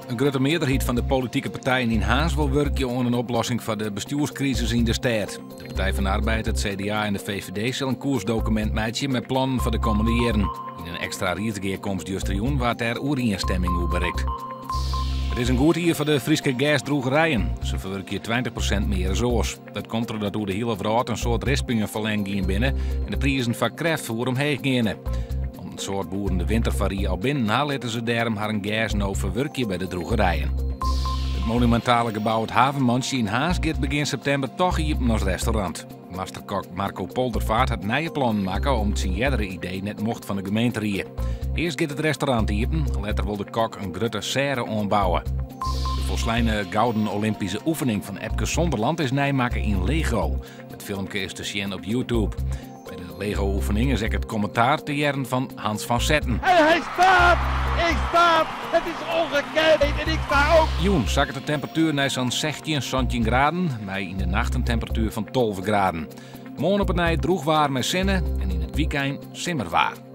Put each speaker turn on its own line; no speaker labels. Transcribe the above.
Een grote meerderheid van de politieke partijen in Haas wil werken aan een oplossing van de bestuurscrisis in de stad. De Partij van de Arbeid, het CDA en de VVD zullen een koersdocument maken met plannen voor de komende jaren. In een extra reisgeerkomst justerjoen waar er oerinstemming over bereikt. Het is een goed jaar voor de Friese gasdroegerijen. Ze verwerken 20% meer zoos. Dat komt doordat door de hele wereld een soort rispingenverlenging binnen en de prijzen van kracht omheen gaan. Om een soort boeren de wintervarie al binnen laten ze daarom haar een gas nou verwerken bij de drogerijen. Het monumentale gebouw het Havenmansje in Haas gaat begin september toch hier als restaurant. Masterkok Marco Poldervaart had nieuwe plannen maken om het zijn eerdere idee net mocht van de gemeente rieën. Eerst gaat het restaurant iepen, later wil de kok een grote serre ombouwen. De volslijne gouden Olympische oefening van Epke Zonderland is nijmaken in Lego. Het filmpje is te zien op YouTube. Bij de Lego-oefening is ook het commentaar te jaren van Hans van Zetten.
En hij staat! Ik sta! Het is ongekend en ik sta ook!
Joen zakt de temperatuur naar zo'n 16, 17 graden, maar in de nacht een temperatuur van 12 graden. Morgen op een nij droeg waar met zinnen en in het weekend simmerwaar.